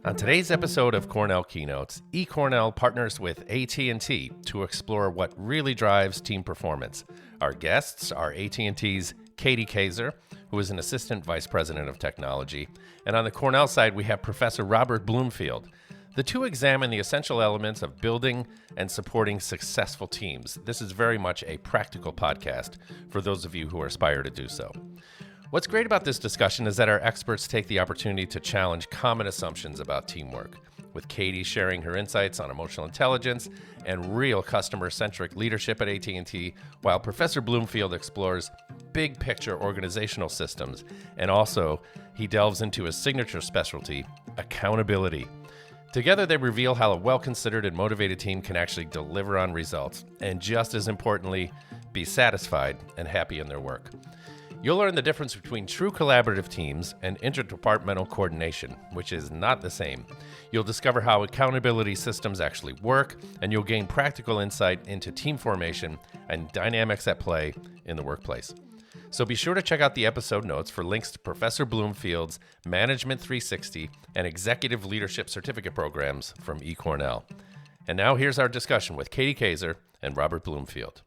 On today's episode of Cornell Keynotes, eCornell partners with AT&T to explore what really drives team performance. Our guests are AT&T's Keser, who is an assistant vice president of technology, and on the Cornell side, we have Professor Robert Bloomfield. The two examine the essential elements of building and supporting successful teams. This is very much a practical podcast for those of you who aspire to do so. What's great about this discussion is that our experts take the opportunity to challenge common assumptions about teamwork, with Katie sharing her insights on emotional intelligence and real customer-centric leadership at AT&T, while Professor Bloomfield explores big-picture organizational systems, and also he delves into his signature specialty, accountability. Together, they reveal how a well-considered and motivated team can actually deliver on results, and just as importantly, be satisfied and happy in their work. You'll learn the difference between true collaborative teams and interdepartmental coordination, which is not the same. You'll discover how accountability systems actually work, and you'll gain practical insight into team formation and dynamics at play in the workplace. So be sure to check out the episode notes for links to Professor Bloomfield's Management 360 and Executive Leadership Certificate programs from eCornell. And now here's our discussion with Katie Keser and Robert Bloomfield.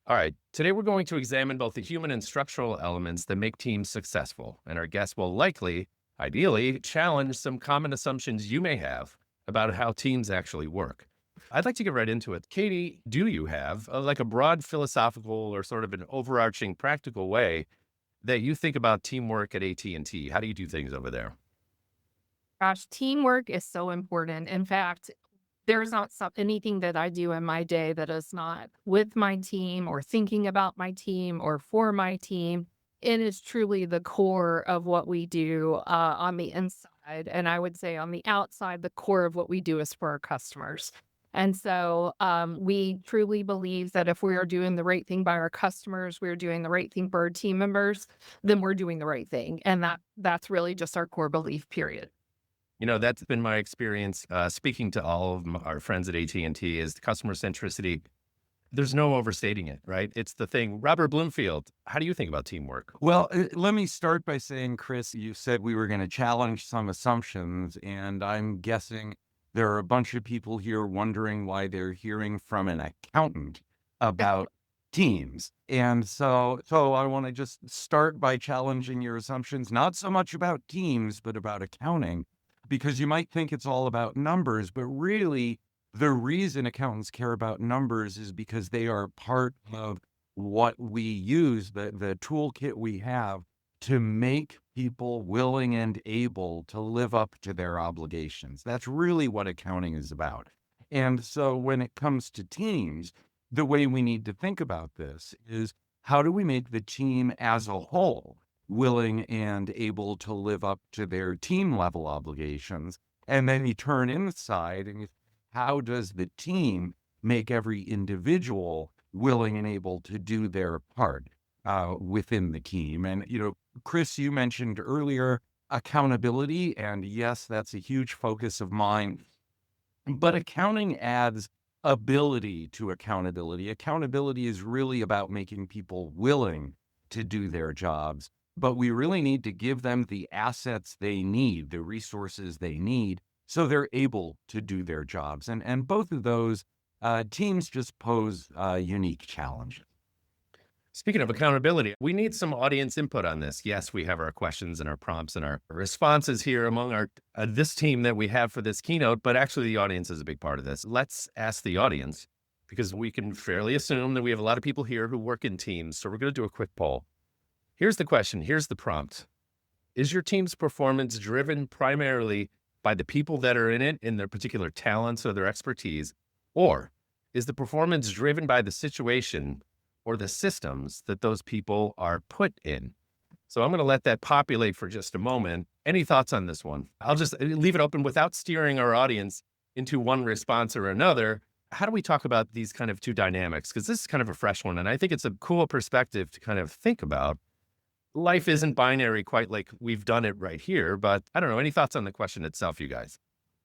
All right, today we're going to examine both the human and structural elements that make teams successful, and our guests will likely, ideally, challenge some common assumptions you may have about how teams actually work. I'd like to get right into it. Katie, do you have a broad philosophical or sort of an overarching practical way that you think about teamwork at AT&T? How do you do things over there? Gosh, teamwork is so important. In fact, there's not anything that I do in my day that is not with my team or thinking about my team or for my team. It is truly the core of what we do on the inside. And I would say on the outside, the core of what we do is for our customers. And so we truly believe that if we are doing the right thing by our customers, we're doing the right thing for our team members, then we're doing the right thing. And that's really just our core belief, period. You know, that's been my experience speaking to all of our friends at AT&T is customer centricity. There's no overstating it, right? It's the thing. Robert Bloomfield, how do you think about teamwork? Well, let me start by saying, Chris, you said we were going to challenge some assumptions, and I'm guessing there are a bunch of people here wondering why they're hearing from an accountant about teams. And so I want to just start by challenging your assumptions, not so much about teams, but about accounting. Because you might think it's all about numbers, but really the reason accountants care about numbers is because they are part of what we use, the toolkit we have to make people willing and able to live up to their obligations. That's really what accounting is about. And so when it comes to teams, the way we need to think about this is how do we make the team as a whole willing and able to live up to their team level obligations? And then you turn inside and how does the team make every individual willing and able to do their part within the team? And, Chris, you mentioned earlier accountability, and yes, that's a huge focus of mine. But accounting adds ability to accountability. Accountability is really about making people willing to do their jobs. But we really need to give them the assets they need, the resources they need, so they're able to do their jobs. And both of those teams just pose unique challenges. Speaking of accountability, we need some audience input on this. Yes, we have our questions and our prompts and our responses here among our this team that we have for this keynote, but actually the audience is a big part of this. Let's ask the audience, because we can fairly assume that we have a lot of people here who work in teams. So we're going to do a quick poll. Here's the question. Here's the prompt. Is your team's performance driven primarily by the people that are in it, in their particular talents or their expertise? Or is the performance driven by the situation or the systems that those people are put in? So I'm going to let that populate for just a moment. Any thoughts on this one? I'll just leave it open without steering our audience into one response or another. How do we talk about these kind of two dynamics? Because this is kind of a fresh one, and I think it's a cool perspective to kind of think about. Life isn't binary quite like we've done it right here, but I don't know. Any thoughts on the question itself, you guys?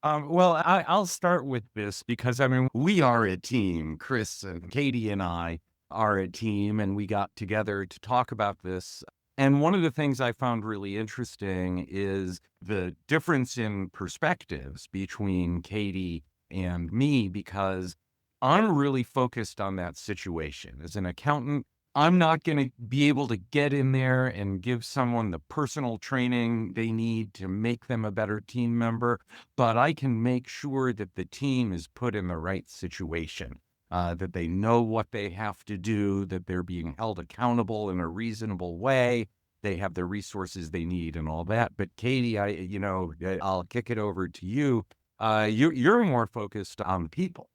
Well, I'll start with this because, we are a team. Chris and Katie and I are a team, and we got together to talk about this And one of the things I found really interesting is the difference in perspectives between Katie and me, because I'm really focused on that situation. As an accountant, I'm not going to be able to get in there and give someone the personal training they need to make them a better team member, but I can make sure that the team is put in the right situation, that they know what they have to do, that they're being held accountable in a reasonable way, they have the resources they need and all that. But Katie, I'll kick it over to you. You're more focused on the people.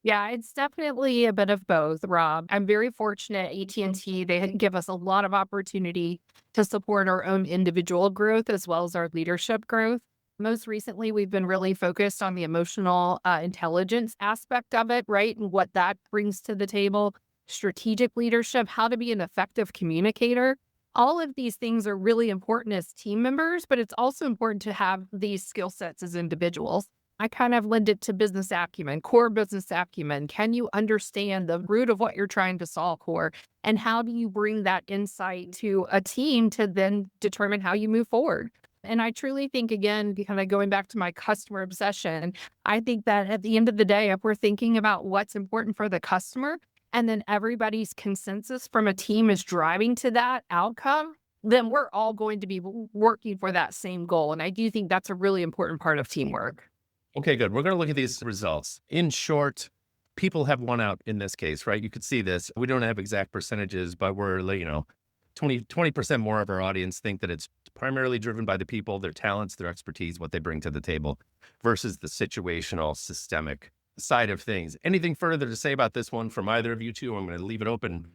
Yeah, it's definitely a bit of both, Rob. I'm very fortunate AT&T, they give us a lot of opportunity to support our own individual growth as well as our leadership growth. Most recently, we've been really focused on the emotional intelligence aspect of it, right? And what that brings to the table, strategic leadership, how to be an effective communicator. All of these things are really important as team members, but it's also important to have these skill sets as individuals. I kind of lend it to business acumen, core business acumen. Can you understand the root of what you're trying to solve for? And how do you bring that insight to a team to then determine how you move forward? And I truly think, again, kind of going back to my customer obsession, I think that at the end of the day, if we're thinking about what's important for the customer and then everybody's consensus from a team is driving to that outcome, then we're all going to be working for that same goal. And I do think that's a really important part of teamwork. Okay, good. We're going to look at these results. In short, people have won out in this case, right? You could see this. We don't have exact percentages, but we're, 20% more of our audience think that it's primarily driven by the people, their talents, their expertise, what they bring to the table versus the situational, systemic side of things. Anything further to say about this one from either of you two? I'm going to leave it open.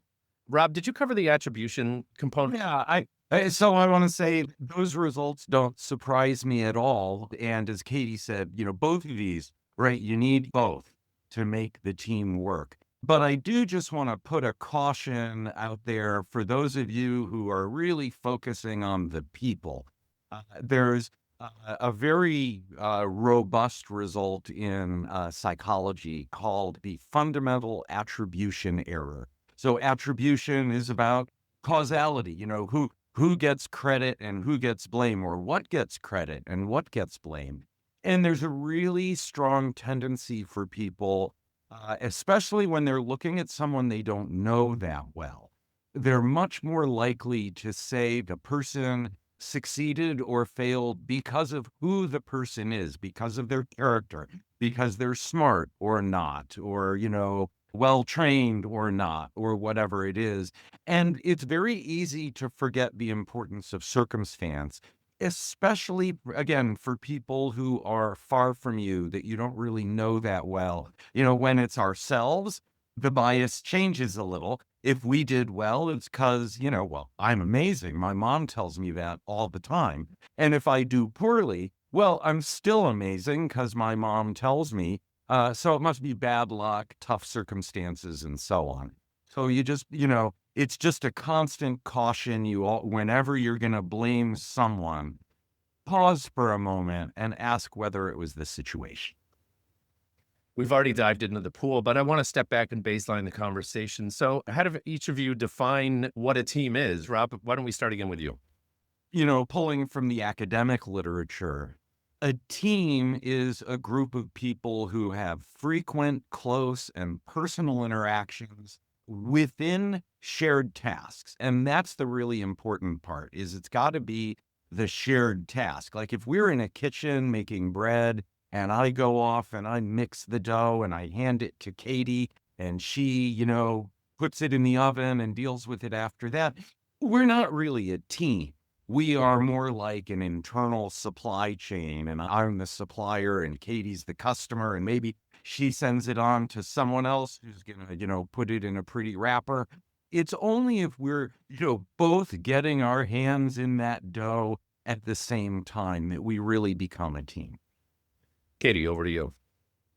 Rob, did you cover the attribution component? Yeah, so I want to say those results don't surprise me at all. And as Katie said, both of these, right? You need both to make the team work. But I do just want to put a caution out there for those of you who are really focusing on the people. There's a very robust result in psychology called the fundamental attribution error. So attribution is about causality, who gets credit and who gets blame, or what gets credit and what gets blamed. And there's a really strong tendency for people, especially when they're looking at someone they don't know that well. They're much more likely to say the person succeeded or failed because of who the person is, because of their character, because they're smart or not, or, well-trained or not, or whatever it is. And it's very easy to forget the importance of circumstance, especially, again, for people who are far from you, that you don't really know that well. When it's ourselves, the bias changes a little. If we did well, it's because, I'm amazing. My mom tells me that all the time. And if I do poorly, well, I'm still amazing because my mom tells me. So it must be bad luck, tough circumstances, and so on. So you just, it's just a constant caution. Whenever you're going to blame someone, pause for a moment and ask whether it was the situation. We've already dived into the pool, but I want to step back and baseline the conversation. So how do each of you define what a team is? Rob, why don't we start again with you? Pulling from the academic literature, a team is a group of people who have frequent, close, and personal interactions within shared tasks. And that's the really important part, is it's got to be the shared task. Like if we're in a kitchen making bread and I go off and I mix the dough and I hand it to Katie and she, puts it in the oven and deals with it after that, we're not really a team. We are more like an internal supply chain, and I'm the supplier and Katie's the customer, and maybe she sends it on to someone else who's going to, put it in a pretty wrapper. It's only if we're, both getting our hands in that dough at the same time that we really become a team. Katie, over to you.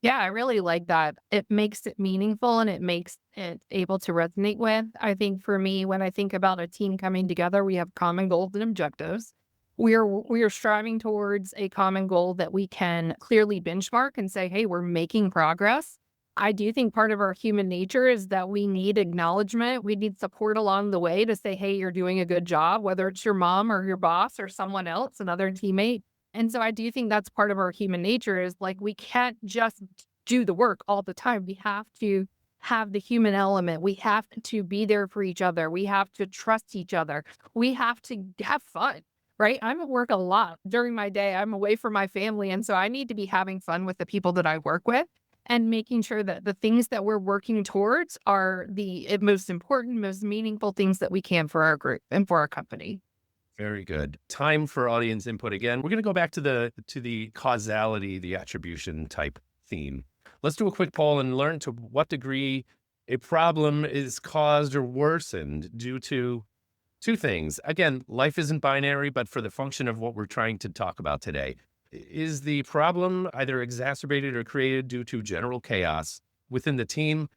Yeah, I really like that. It makes it meaningful and it makes it able to resonate with. I think for me, when I think about a team coming together, we have common goals and objectives. We are striving towards a common goal that we can clearly benchmark and say, hey, we're making progress. I do think part of our human nature is that we need acknowledgement. We need support along the way to say, hey, you're doing a good job, whether it's your mom or your boss or someone else, another teammate. And so I do think that's part of our human nature is like we can't just do the work all the time. We have to have the human element. We have to be there for each other. We have to trust each other. We have to have fun, right? I'm at work a lot during my day. I'm away from my family. And so I need to be having fun with the people that I work with and making sure that the things that we're working towards are the most important, most meaningful things that we can for our group and for our company. Very good. Time for audience input again. We're going to go back to the causality, the attribution type theme. Let's do a quick poll and learn to what degree a problem is caused or worsened due to two things. Again, life isn't binary, but for the function of what we're trying to talk about today. Is the problem either exacerbated or created due to general chaos within the team?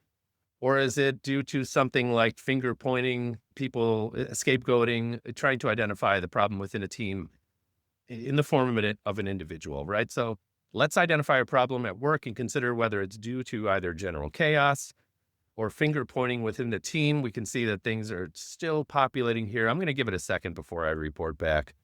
Or is it due to something like finger pointing, people scapegoating, trying to identify the problem within a team in the form of an individual, right? So let's identify a problem at work and consider whether it's due to either general chaos or finger pointing within the team. We can see that things are still populating here. I'm going to give it a second before I report back.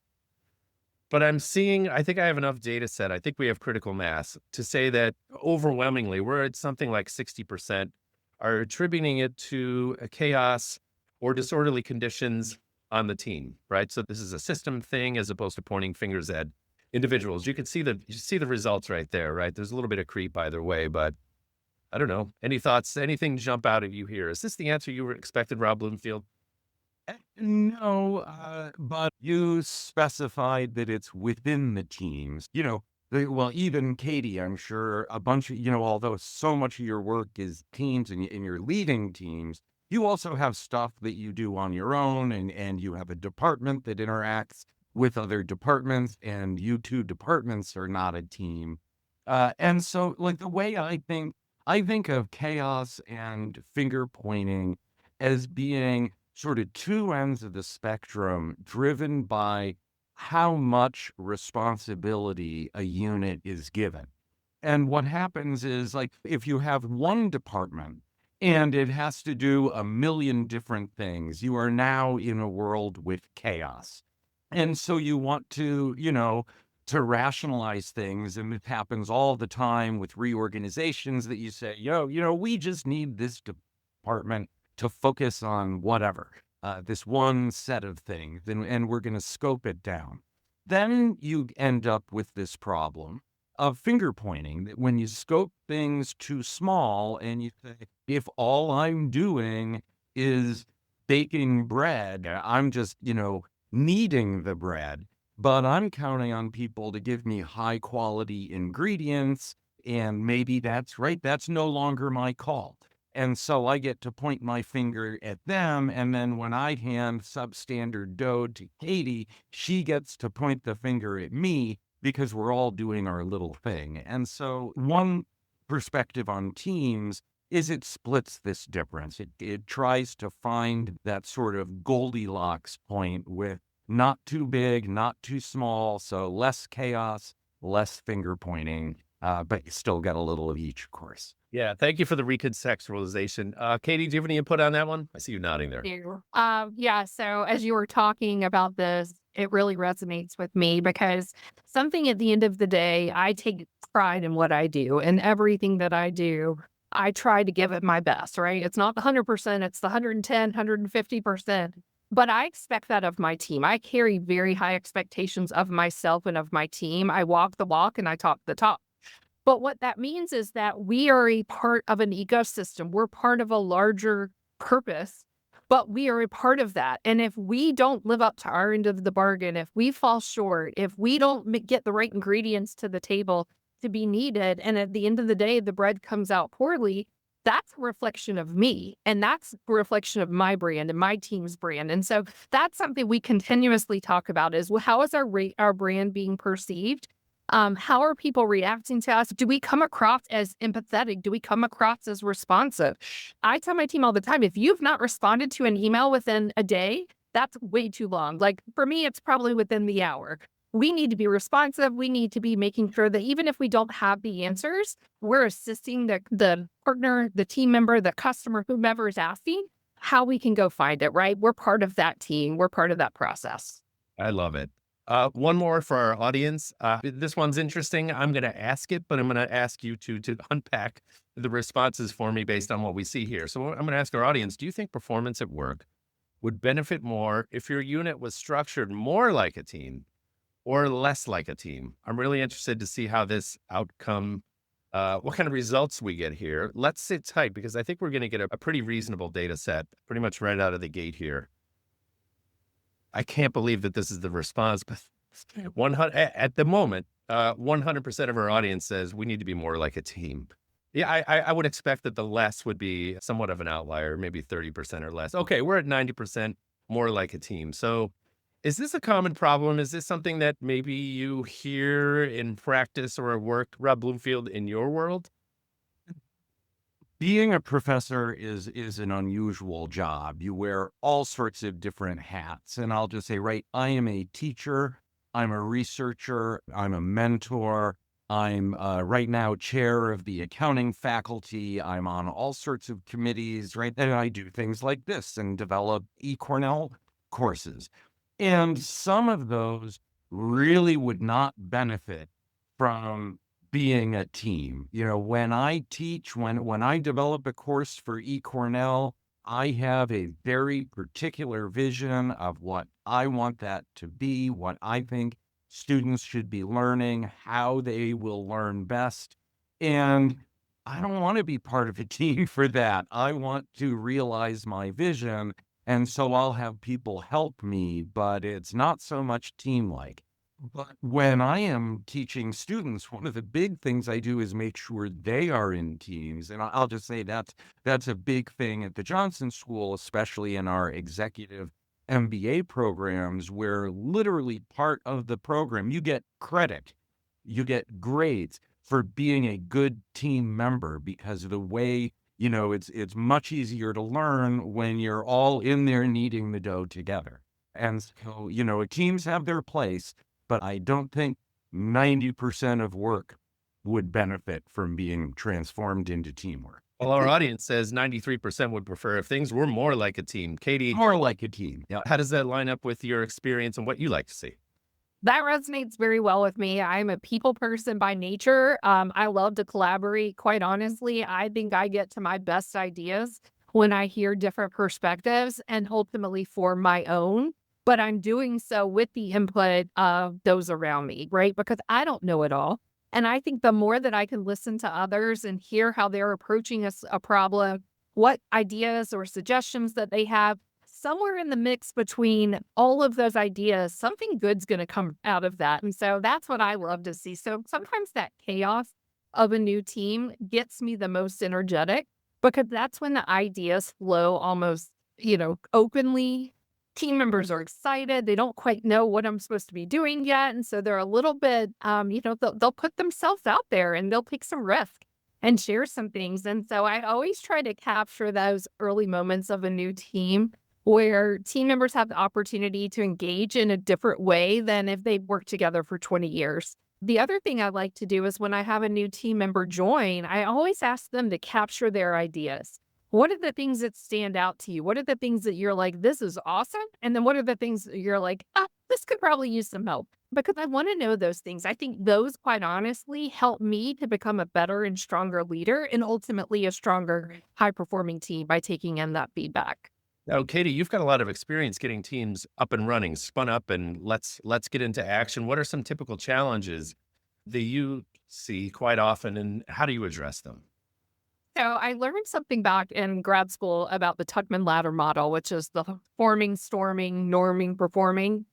But I think I have enough data set. I think we have critical mass to say that overwhelmingly, we're at something like 60% are attributing it to a chaos or disorderly conditions on the team, right? So this is a system thing as opposed to pointing fingers at individuals. You see the results right there, right? There's a little bit of creep either way, but I don't know. Any thoughts? Anything jump out at you here? Is this the answer you were expected, Rob Bloomfield? No, but you specified that it's within the teams. Well, even Katie, I'm sure a bunch of, although so much of your work is teams and you're leading teams, you also have stuff that you do on your own and you have a department that interacts with other departments and you two departments are not a team. And so like the way I think of chaos and finger pointing as being sort of two ends of the spectrum driven by how much responsibility a unit is given. And what happens is like if you have one department and it has to do a million different things, you are now in a world with chaos. And so you want to, to rationalize things. And it happens all the time with reorganizations that you say, we just need this department to focus on whatever. This one set of things, and we're going to scope it down. Then you end up with this problem of finger pointing, that when you scope things too small and you say, if all I'm doing is baking bread, I'm just, kneading the bread, but I'm counting on people to give me high quality ingredients, and maybe that's no longer my call. And so I get to point my finger at them. And then when I hand substandard dough to Katie, she gets to point the finger at me because we're all doing our little thing. And so one perspective on teams is it splits this difference. It tries to find that sort of Goldilocks point with not too big, not too small. So less chaos, less finger pointing, but you still get a little of each, of course. Yeah, thank you for the recontextualization. Katie, do you have any input on that one? I see you nodding there. Yeah, so as you were talking about this, it really resonates with me because something at the end of the day, I take pride in what I do and everything that I do. I try to give it my best, right? It's not the 100%, it's the 110, 150%. But I expect that of my team. I carry very high expectations of myself and of my team. I walk the walk and I talk the talk. But what that means is that we are a part of an ecosystem. We're part of a larger purpose, but we are a part of that. And if we don't live up to our end of the bargain, if we fall short, if we don't get the right ingredients to the table to be needed, and at the end of the day, the bread comes out poorly, that's a reflection of me. And that's a reflection of my brand and my team's brand. And so that's something we continuously talk about is, well, how is our brand being perceived? How are people reacting to us? Do we come across as empathetic? Do we come across as responsive? I tell my team all the time, if you've not responded to an email within a day, that's way too long. Like for me, it's probably within the hour. we need to be responsive. We need to be making sure that even if we don't have the answers, we're assisting the partner, the team member, the customer, whomever is asking, how we can go find it, right? We're part of that team. We're part of that process. I love it. One more for our audience. This one's interesting. I'm going to ask it, but I'm going to ask you to unpack the responses for me based on what we see here. So I'm going to ask our audience, do you think performance at work would benefit more if your unit was structured more like a team or less like a team? I'm really interested to see how this outcome, what kind of results we get here. Let's sit tight because I think we're going to get a pretty reasonable data set pretty much right out of the gate here. I can't believe that this is the response, but 100 at the moment, 100% of our audience says we need to be more like a team. Yeah, I would expect that the less would be somewhat of an outlier, maybe 30% or less. Okay, we're at 90% more like a team. So is this a common problem? Is this something that maybe you hear in practice or at work, Rob Bloomfield, in your world? Being a professor is an unusual job. You wear all sorts of different hats. And I'll just say, right, I am a teacher, I'm a researcher, I'm a mentor, I'm right now chair of the accounting faculty, I'm on all sorts of committees, right? And I do things like this and develop eCornell courses. And some of those really would not benefit from being a team. You know, when I teach, when I develop a course for eCornell, I have a very particular vision of what I want that to be, what I think students should be learning, how they will learn best. And I don't want to be part of a team for that. I want to realize my vision. And so I'll have people help me, but it's not so much team-like. But when I am teaching students, one of the big things I do is make sure they are in teams. And I'll just say that's a big thing at the Johnson School, especially in our executive MBA programs, where literally part of the program, you get credit, you get grades for being a good team member, because of the way, you know, it's much easier to learn when you're all in there kneading the dough together. And so, you know, teams have their place, but I don't think 90% of work would benefit from being transformed into teamwork. Well, our audience says 93% would prefer if things were more like a team. Katie, More like a team. Yeah. how does that line up with your experience and what you like to see? That resonates very well with me. I'm a people person by nature. I love to collaborate. Quite honestly, I think I get to my best ideas when I hear different perspectives and ultimately form my own. But I'm doing so with the input of those around me, right? Because I don't know it all. And I think the more that I can listen to others and hear how they're approaching a problem, what ideas or suggestions that they have, somewhere in the mix between all of those ideas, something good's going to come out of that. And so that's what I love to see. So sometimes that chaos of a new team gets me the most energetic, because that's when the ideas flow almost, openly. Team members are excited. They don't quite know what I'm supposed to be doing yet. And so they're a little bit, they'll put themselves out there and they'll take some risk and share some things. And so I always try to capture those early moments of a new team where team members have the opportunity to engage in a different way than if they've worked together for 20 years. The other thing I like to do is when I have a new team member join, I always ask them to capture their ideas. What are the things that stand out to you? What are the things that you're like, this is awesome? And then what are the things that you're like, this could probably use some help? Because I want to know those things. I think those, quite honestly, help me to become a better and stronger leader and ultimately a stronger, high-performing team by taking in that feedback. Now, Katie, you've got a lot of experience getting teams up and running, spun up, and let's get into action. What are some typical challenges that you see quite often, and how do you address them? So I learned something back in grad school about the Tuckman ladder model, which is the forming, storming, norming, performing.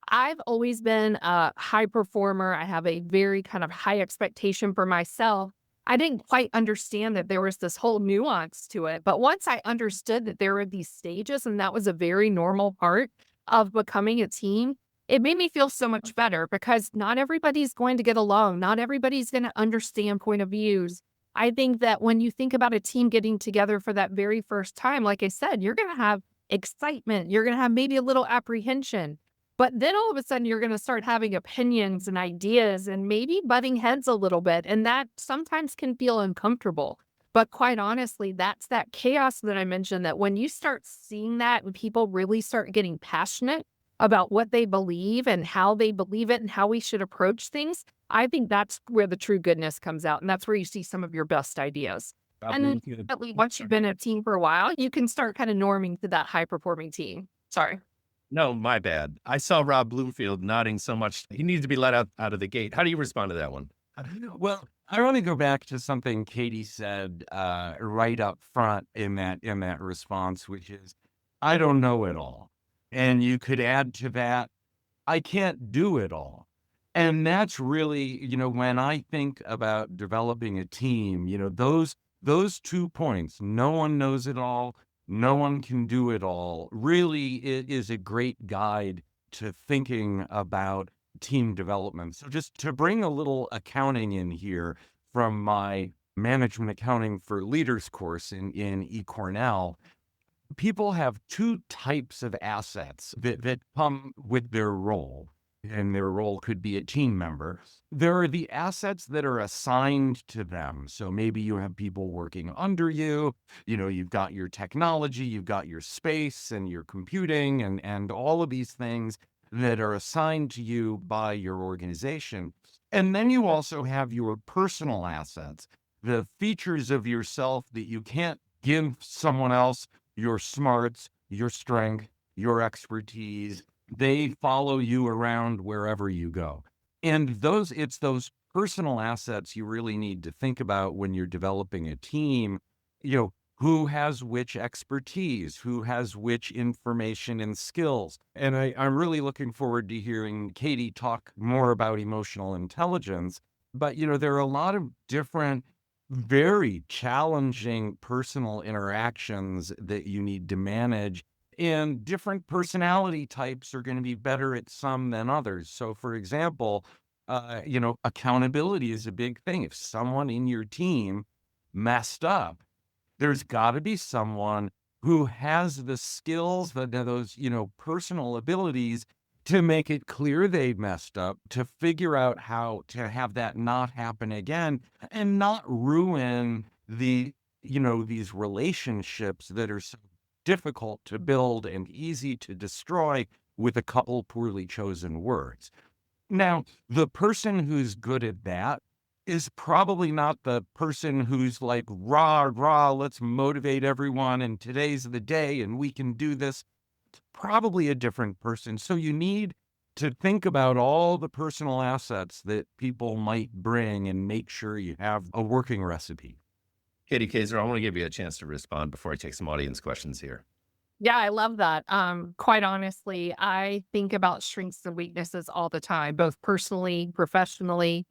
I've always been a high performer. I have a very kind of high expectation for myself. I didn't quite understand that there was this whole nuance to it. But once I understood that there were these stages and that was a very normal part of becoming a team, it made me feel so much better, because not everybody's going to get along. Not everybody's going to understand point of views. I think that when you think about a team getting together for that very first time, like I said, you're going to have excitement. You're going to have maybe a little apprehension. But then all of a sudden, you're going to start having opinions and ideas and maybe butting heads a little bit. And that sometimes can feel uncomfortable. But quite honestly, that's that chaos that I mentioned, that when you start seeing that, when people really start getting passionate about what they believe and how they believe it and how we should approach things, I think that's where the true goodness comes out. And that's where you see some of your best ideas. And then once you've been a team for a while, you can start kind of norming to that high performing team. Sorry. No, my bad. I saw Rob Bloomfield nodding so much. He needs to be let out of the gate. How do you respond to that one? Well, I want to go back to something Katie said right up front in that response, which is, I don't know it all. And you could add to that, I can't do it all. And that's really, when I think about developing a team, those 2 points, no one knows it all, no one can do it all, really it is a great guide to thinking about team development. So just to bring a little accounting in here from my management accounting for leaders course in eCornell, people have 2 types of assets that come with their role. And their role could be a team member. There are the assets that are assigned to them. So maybe you have people working under you, you've got your technology, you've got your space and your computing and all of these things that are assigned to you by your organization. And then you also have your personal assets, the features of yourself that you can't give someone else, your smarts, your strength, your expertise. They follow you around wherever you go. And it's those personal assets you really need to think about when you're developing a team, who has which expertise, who has which information and skills. And I'm really looking forward to hearing Katie talk more about emotional intelligence. But, there are a lot of different, very challenging personal interactions that you need to manage. And different personality types are going to be better at some than others. So, for example, accountability is a big thing. If someone in your team messed up, there's got to be someone who has the skills, those, personal abilities to make it clear they messed up, to figure out how to have that not happen again and not ruin these relationships that are so difficult to build and easy to destroy with a couple poorly chosen words. Now, the person who's good at that is probably not the person who's like, rah, let's motivate everyone, and today's the day, and we can do this. It's probably a different person. So you need to think about all the personal assets that people might bring and make sure you have a working recipe. Katie Keser, I want to give you a chance to respond before I take some audience questions here. Yeah, I love that. Quite honestly, I think about strengths and weaknesses all the time, both personally, professionally,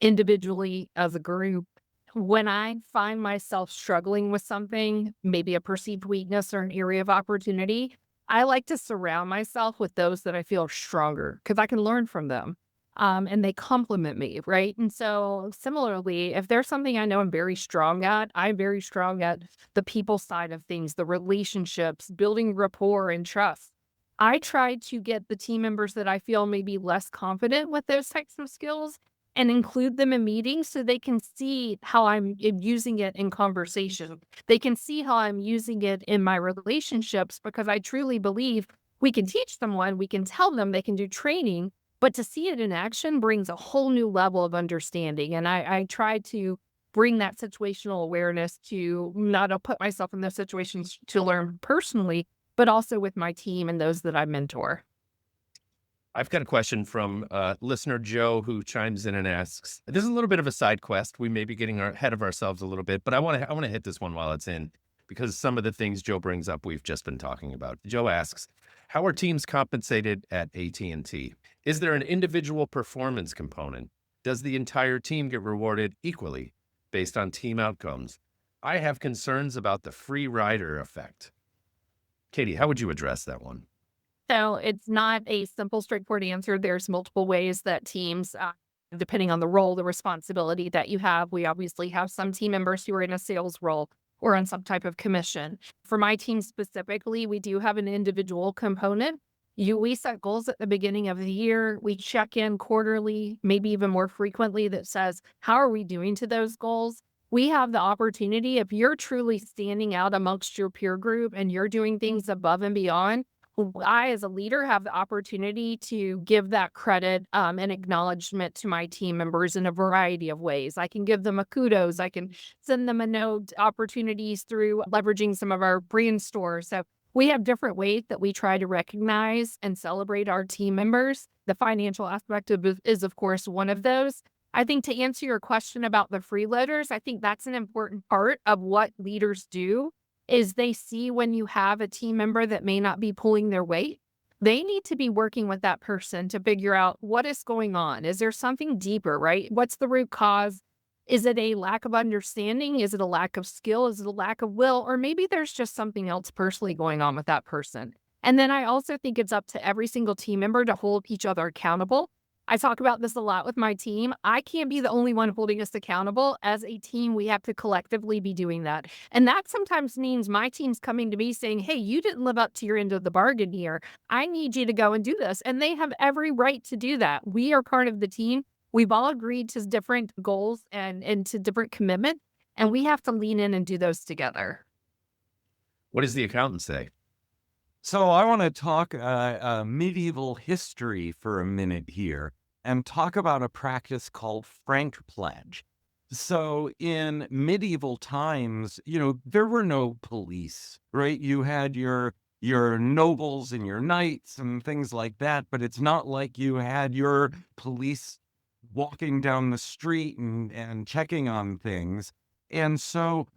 individually, as a group. When I find myself struggling with something, maybe a perceived weakness or an area of opportunity, I like to surround myself with those that I feel are stronger because I can learn from them. And they complement me, right? And so similarly, if there's something I know I'm very strong at, I'm very strong at the people side of things, the relationships, building rapport and trust. I try to get the team members that I feel may be less confident with those types of skills and include them in meetings so they can see how I'm using it in conversation. They can see how I'm using it in my relationships because I truly believe we can teach someone, we can tell them they can do training, but to see it in action brings a whole new level of understanding. And I try to bring that situational awareness to not put myself in those situations to learn personally, but also with my team and those that I mentor. I've got a question from listener Joe, who chimes in and asks, this is a little bit of a side quest. We may be getting ahead of ourselves a little bit, but I want to hit this one while it's in, because some of the things Joe brings up, we've just been talking about. Joe asks, how are teams compensated at AT&T? Is there an individual performance component? Does the entire team get rewarded equally based on team outcomes? I have concerns about the free rider effect. Katie, how would you address that one? So it's not a simple, straightforward answer. There's multiple ways that teams, depending on the role, the responsibility that you have, we obviously have some team members who are in a sales role or on some type of commission. For my team specifically, we do have an individual component. We set goals at the beginning of the year. We check in quarterly, maybe even more frequently, that says, how are we doing to those goals? We have the opportunity, if you're truly standing out amongst your peer group and you're doing things above and beyond, I, as a leader, have the opportunity to give that credit and acknowledgement to my team members in a variety of ways. I can give them a kudos. I can send them a note, opportunities through leveraging some of our brand stores. So we have different ways that we try to recognize and celebrate our team members. The financial aspect of it is, of course, one of those. I think, to answer your question about the freeloaders, I think that's an important part of what leaders do, is they see when you have a team member that may not be pulling their weight. They need to be working with that person to figure out what is going on. Is there something deeper, right? What's the root cause? Is it a lack of understanding? Is it a lack of skill? Is it a lack of will? Or maybe there's just something else personally going on with that person. And then I also think it's up to every single team member to hold each other accountable. I talk about this a lot with my team. I can't be the only one holding us accountable. As a team, we have to collectively be doing that. And that sometimes means my team's coming to me saying, hey, you didn't live up to your end of the bargain here. I need you to go and do this. And they have every right to do that. We are part of the team. We've all agreed to different goals and to different commitment, and we have to lean in and do those together. What does the accountant say? So I want to talk medieval history for a minute here and talk about a practice called frank pledge. So in medieval times, there were no police, right? You had your nobles and your knights and things like that, but it's not like you had your police walking down the street and checking on things. And so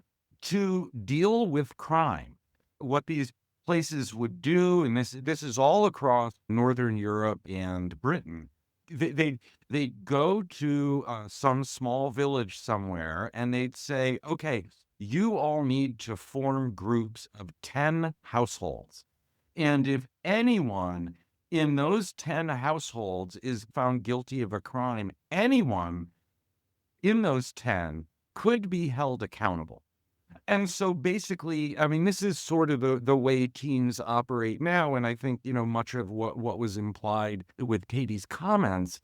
to deal with crime, what these places would do, and this is all across Northern Europe and Britain, they'd go to some small village somewhere, and they'd say, okay, you all need to form groups of 10 households. And if anyone in those 10 households is found guilty of a crime, anyone in those 10 could be held accountable. And so basically, I mean, this is sort of the way teams operate now. And I think, much of what was implied with Katie's comments,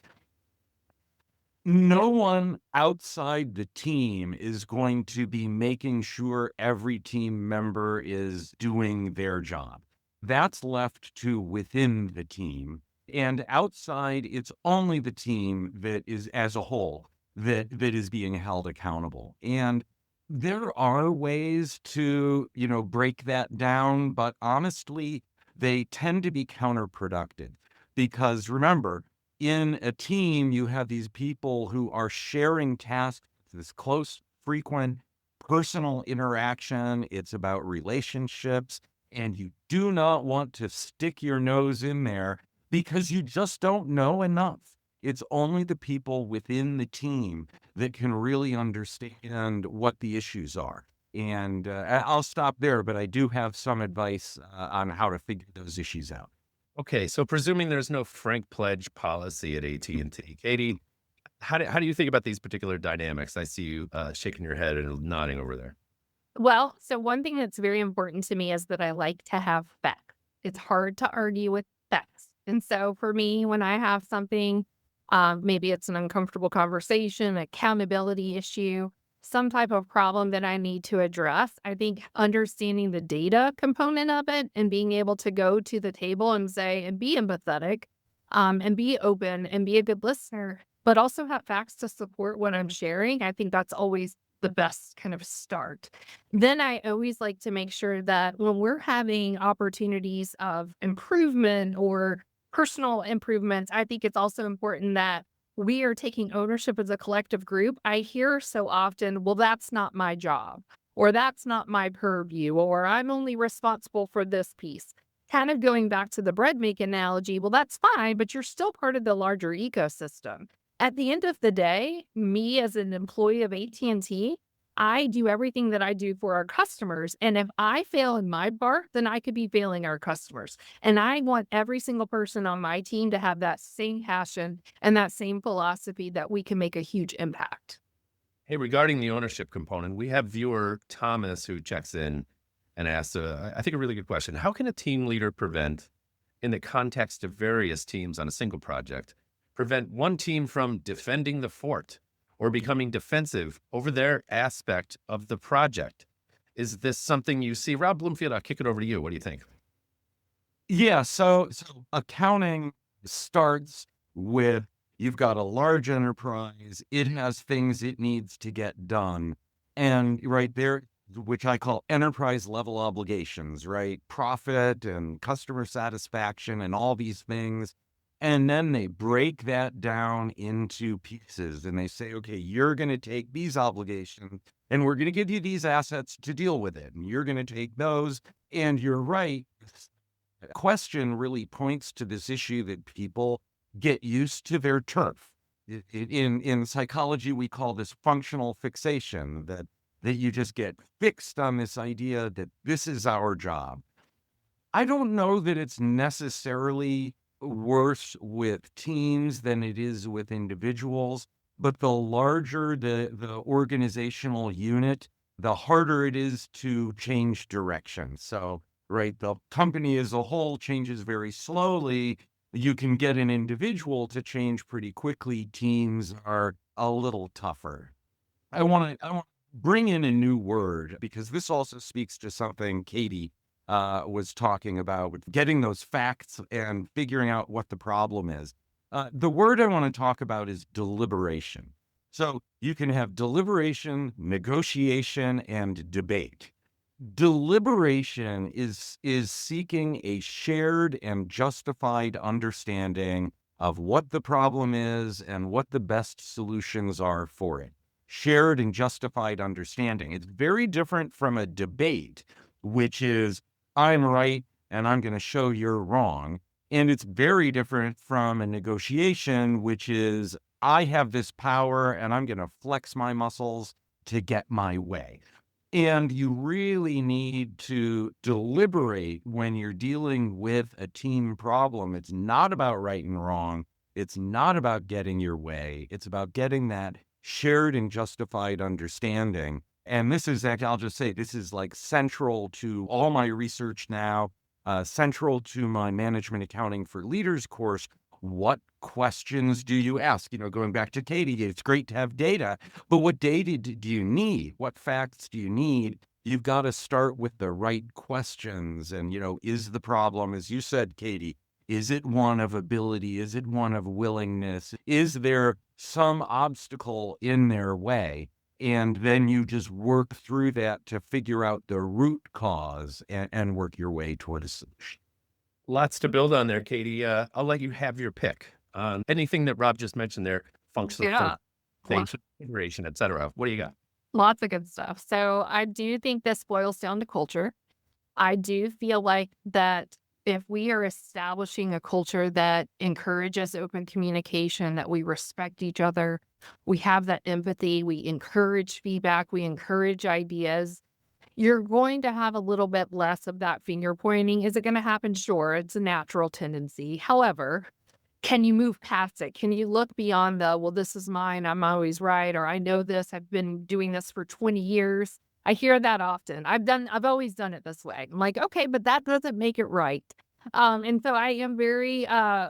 no one outside the team is going to be making sure every team member is doing their job. That's left to within the team. And outside, it's only the team that is, as a whole, that is being held accountable. And there are ways to, break that down, but honestly, they tend to be counterproductive. Because remember, in a team, you have these people who are sharing tasks, this close, frequent, personal interaction. It's about relationships, and you do not want to stick your nose in there because you just don't know enough. It's only the people within the team that can really understand what the issues are. And I'll stop there, but I do have some advice on how to figure those issues out. Okay, so presuming there's no frank pledge policy at AT&T, Katie, how do you think about these particular dynamics? I see you shaking your head and nodding over there. Well, so one thing that's very important to me is that I like to have facts. It's hard to argue with facts. And so for me, when I have something, maybe it's an uncomfortable conversation, accountability issue, some type of problem that I need to address, I think understanding the data component of it and being able to go to the table and say, and be empathetic, and be open and be a good listener, but also have facts to support what I'm sharing. I think that's always the best kind of start. Then I always like to make sure that when we're having opportunities of improvement or personal improvements, I think it's also important that we are taking ownership as a collective group. I hear so often, well, that's not my job, or that's not my purview, or I'm only responsible for this piece. Kind of going back to the bread making analogy, well, that's fine, but you're still part of the larger ecosystem. At the end of the day, me as an employee of AT&T, I do everything that I do for our customers. And if I fail in my part, then I could be failing our customers. And I want every single person on my team to have that same passion and that same philosophy that we can make a huge impact. Hey, regarding the ownership component, we have viewer Thomas who checks in and asks, I think, a really good question. How can a team leader prevent in the context of various teams on a single project prevent one team from defending the fort or becoming defensive over their aspect of the project? Is this something you see? Rob Bloomfield, I'll kick it over to you. What do you think? Yeah, so accounting starts with you've got a large enterprise, it has things it needs to get done. And right there, which I call enterprise level obligations, right? Profit and customer satisfaction and all these things. And then they break that down into pieces and they say, okay, you're going to take these obligations and we're going to give you these assets to deal with it. And you're going to take those. And you're right. The question really points to this issue that people get used to their turf. In psychology, we call this functional fixation, that you just get fixed on this idea that this is our job. I don't know that it's necessarily worse with teams than it is with individuals, but the larger the organizational unit, the harder it is to change direction. So, right, the company as a whole changes very slowly. You can get an individual to change pretty quickly. Teams are a little tougher. I want to bring in a new word because this also speaks to something Katie was talking about with getting those facts and figuring out what the problem is. The word I want to talk about is deliberation. So you can have deliberation, negotiation, and debate. Deliberation is seeking a shared and justified understanding of what the problem is and what the best solutions are for it. Shared and justified understanding. It's very different from a debate, which is I'm right and I'm going to show you're wrong. And it's very different from a negotiation, which is I have this power and I'm going to flex my muscles to get my way. And you really need to deliberate when you're dealing with a team problem. It's not about right and wrong. It's not about getting your way. It's about getting that shared and justified understanding. And this is, I'll just say, this is like central to all my research now, central to my management accounting for leaders course. What questions do you ask? Going back to Katie, it's great to have data, but what data do you need? What facts do you need? You've got to start with the right questions. And, is the problem, as you said, Katie, is it one of ability? Is it one of willingness? Is there some obstacle in their way? And then you just work through that to figure out the root cause and work your way toward a solution. Lots to build on there, Katie. I'll let you have your pick on anything that Rob just mentioned there, functional things, integration, et cetera. What do you got? Lots of good stuff. So I do think this boils down to culture. I do feel like that if we are establishing a culture that encourages open communication, that we respect each other, we have that empathy, we encourage feedback, we encourage ideas, you're going to have a little bit less of that finger pointing. Is it going to happen? Sure, it's a natural tendency. However, can you move past it? Can you look beyond well, this is mine, I'm always right, or I know this, I've been doing this for 20 years. I hear that often. I've always done it this way. I'm like, okay, but that doesn't make it right. And so I am very,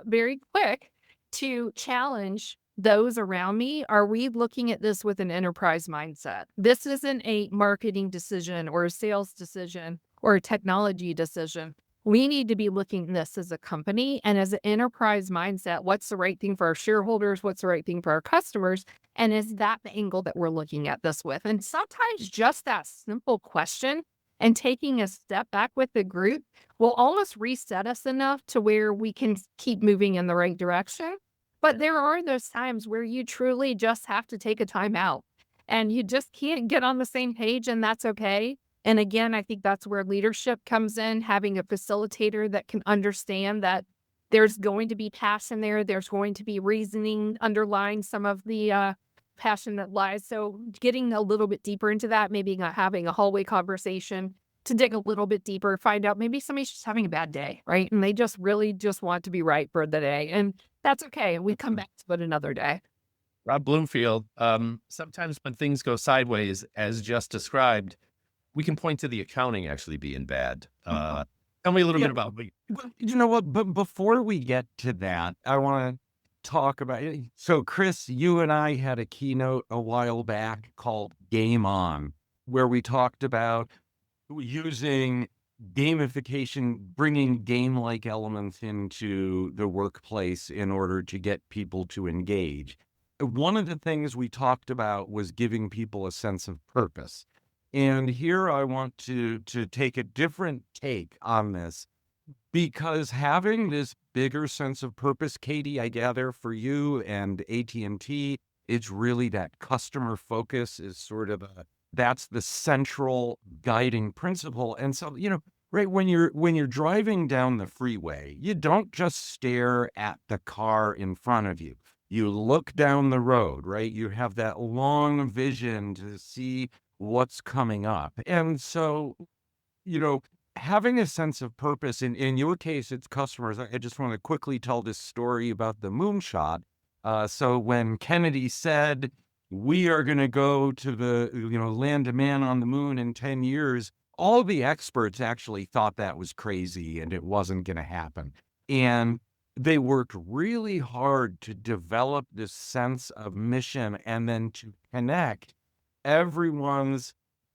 very quick to challenge those around me. Are we looking at this with an enterprise mindset? This isn't a marketing decision or a sales decision or a technology decision. We need to be looking at this as a company and as an enterprise mindset. What's the right thing for our shareholders? What's the right thing for our customers? And is that the angle that we're looking at this with? And sometimes just that simple question and taking a step back with the group will almost reset us enough to where we can keep moving in the right direction. But there are those times where you truly just have to take a time out and you just can't get on the same page, and that's okay. And again, I think that's where leadership comes in, having a facilitator that can understand that there's going to be passion there. There's going to be reasoning underlying some of the passion that lies. So getting a little bit deeper into that, maybe not having a hallway conversation to dig a little bit deeper, find out maybe somebody's just having a bad day, right? And they just really just want to be right for the day. And that's okay. We come back to it another day. Rob Bloomfield, sometimes when things go sideways, as just described, we can point to the accounting actually being bad. Tell me a little Yeah, bit about me. well, you know what? But before we get to that, I want to talk about. So, Chris, you and I had a keynote a while back called Game On, where we talked about using gamification, bringing game-like elements into the workplace in order to get people to engage. One of the things we talked about was giving people a sense of purpose. And here I want to take a different take on this, because having this bigger sense of purpose, Katie, I gather for you and AT&T, it's really that customer focus is sort of that's the central guiding principle. And so, right, when you're driving down the freeway, you don't just stare at the car in front of you. You look down the road, right? You have that long vision to see what's coming up. And so, having a sense of purpose, in your case, it's customers. I just want to quickly tell this story about the moonshot. So when Kennedy said, we are going to go to the, land a man on the moon in 10 years, all the experts actually thought that was crazy and it wasn't going to happen. And they worked really hard to develop this sense of mission and then to connect everyone's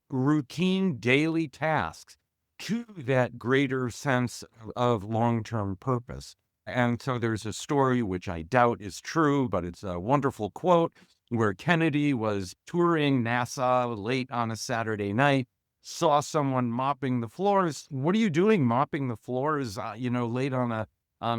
routine daily tasks to that greater sense of long-term purpose. And so there's a story which I doubt is true, but it's a wonderful quote where Kennedy was touring NASA late on a Saturday night, saw someone mopping the floors. What are you doing mopping the floors, late on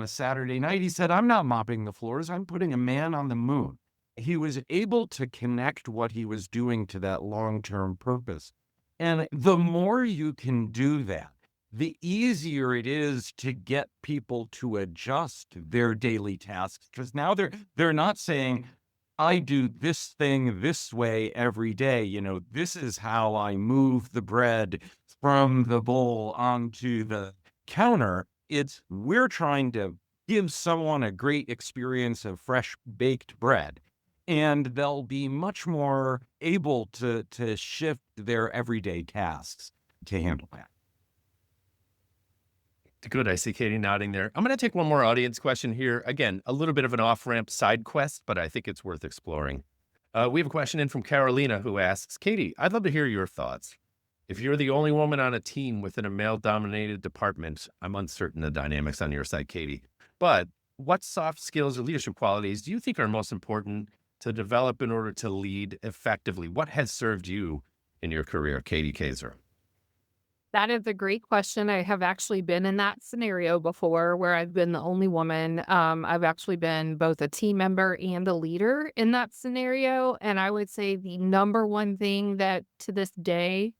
a Saturday night? He said, I'm not mopping the floors. I'm putting a man on the moon. He was able to connect what he was doing to that long-term purpose. And the more you can do that, the easier it is to get people to adjust their daily tasks, because now they're not saying, I do this thing this way every day. This is how I move the bread from the bowl onto the counter. It's we're trying to give someone a great experience of fresh baked bread, and they'll be much more able to shift their everyday tasks to handle that. Good. I see Katie nodding there. I'm going to take one more audience question here. Again, a little bit of an off-ramp side quest, but I think it's worth exploring. We have a question in from Carolina who asks, Katie, I'd love to hear your thoughts. If you're the only woman on a team within a male-dominated department, I'm uncertain the dynamics on your side, Katie, but what soft skills or leadership qualities do you think are most important to develop in order to lead effectively? What has served you in your career, Katie Keser? That is a great question. I have actually been in that scenario before where I've been the only woman. I've actually been both a team member and a leader in that scenario. And I would say the number one thing that to this day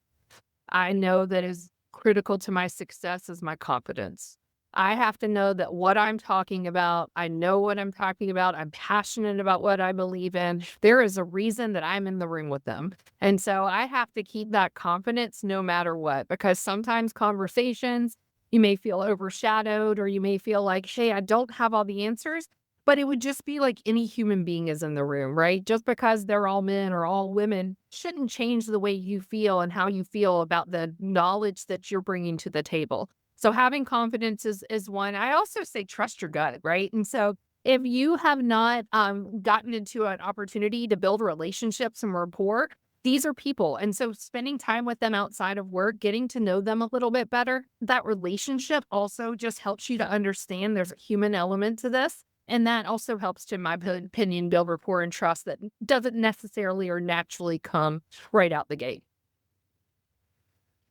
I know that is critical to my success is my confidence. I have to know that what I'm talking about, I know what I'm talking about. I'm passionate about what I believe in. There is a reason that I'm in the room with them. And so I have to keep that confidence no matter what, because sometimes conversations, you may feel overshadowed or you may feel like, hey, I don't have all the answers, but it would just be like any human being is in the room, right? Just because they're all men or all women shouldn't change the way you feel and how you feel about the knowledge that you're bringing to the table. So having confidence is one. I also say trust your gut, right? And so if you have not gotten into an opportunity to build relationships and rapport, these are people. And so spending time with them outside of work, getting to know them a little bit better, that relationship also just helps you to understand there's a human element to this. And that also helps to, in my opinion, build rapport and trust that doesn't necessarily or naturally come right out the gate.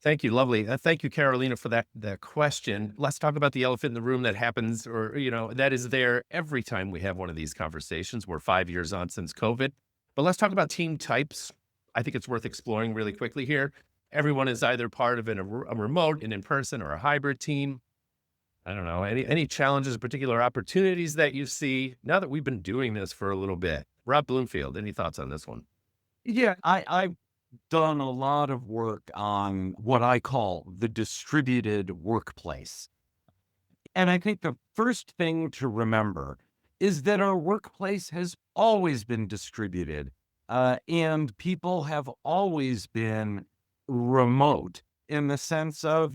Thank you. Lovely. Thank you, Carolina, for that question. Let's talk about the elephant in the room that happens, or, that is there every time we have one of these conversations. We're 5 years on since COVID, but let's talk about team types. I think it's worth exploring really quickly here. Everyone is either part of a remote, an in-person, or a hybrid team. I don't know, any challenges, particular opportunities that you see now that we've been doing this for a little bit? Rob Bloomfield, any thoughts on this one? Yeah, I've done a lot of work on what I call the distributed workplace. And I think the first thing to remember is that our workplace has always been distributed, and people have always been remote in the sense of,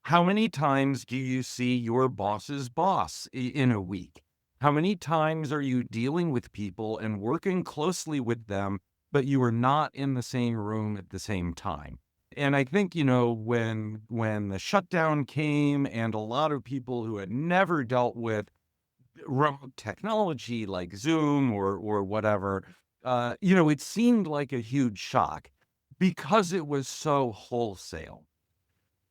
How many times do you see your boss's boss in a week? How many times are you dealing with people and working closely with them, but you are not in the same room at the same time? And I think, when the shutdown came and a lot of people who had never dealt with remote technology like Zoom or whatever, it seemed like a huge shock because it was so wholesale.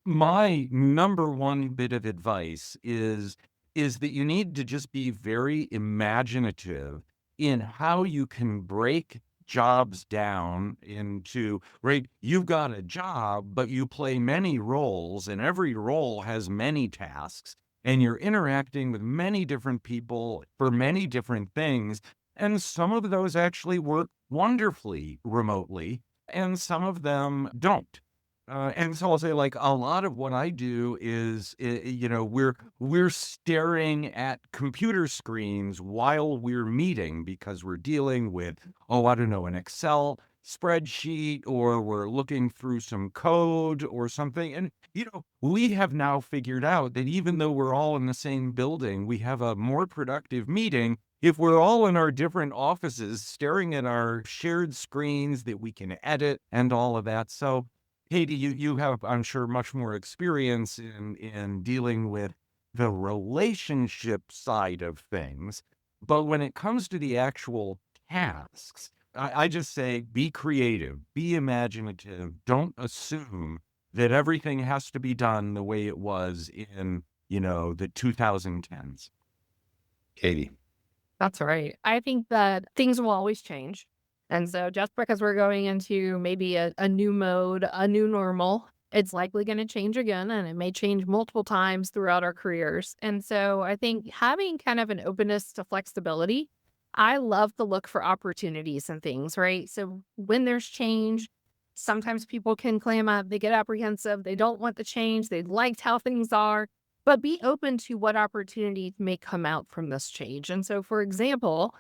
My number one bit of advice is that you need to just be very imaginative in how you can break jobs down into, right? You've got a job, but you play many roles, and every role has many tasks, and you're interacting with many different people for many different things. And some of those actually work wonderfully remotely, and some of them don't. And so I'll say, like, a lot of what I do is, we're staring at computer screens while we're meeting because we're dealing with, I don't know, an Excel spreadsheet, or we're looking through some code or something. And, we have now figured out that even though we're all in the same building, we have a more productive meeting if we're all in our different offices staring at our shared screens that we can edit and all of that. So, Katie, you have, I'm sure, much more experience in dealing with the relationship side of things. But when it comes to the actual tasks, I just say be creative, be imaginative. Don't assume that everything has to be done the way it was in, the 2010s. Katie. That's right. I think that things will always change. And so just because we're going into maybe a new mode, a new normal, it's likely going to change again, and it may change multiple times throughout our careers. And so I think having kind of an openness to flexibility, I love to look for opportunities and things, right? So when there's change, sometimes people can clam up, they get apprehensive, they don't want the change, they liked how things are, but be open to what opportunities may come out from this change. And so, for example,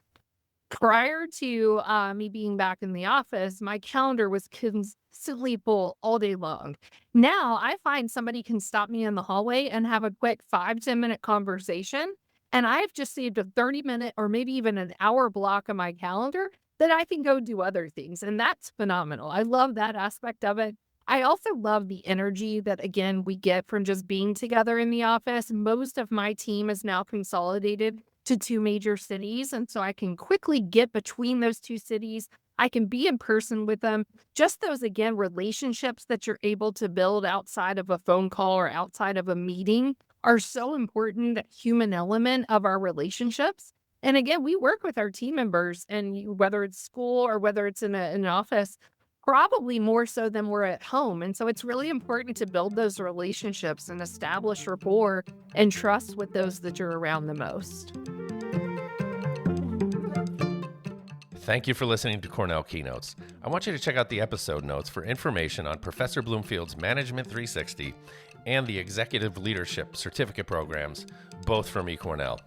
prior to me being back in the office, my calendar was consistently full all day long. Now I find somebody can stop me in the hallway and have a quick 5-10 minute conversation. And I've just saved a 30-minute or maybe even an hour block on my calendar that I can go do other things. And that's phenomenal. I love that aspect of it. I also love the energy that, again, we get from just being together in the office. Most of my team is now consolidated to 2 major cities. And so I can quickly get between those 2 cities. I can be in person with them. Just those, again, relationships that you're able to build outside of a phone call or outside of a meeting are so important, that human element of our relationships. And again, we work with our team members, and whether it's school or whether it's in an office, probably more so than we're at home. And so it's really important to build those relationships and establish rapport and trust with those that you're around the most. Thank you for listening to Cornell Keynotes. I want you to check out the episode notes for information on Professor Bloomfield's Management 360 and the Executive Leadership Certificate programs, both from eCornell.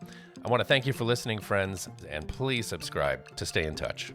I want to thank you for listening, friends, and please subscribe to stay in touch.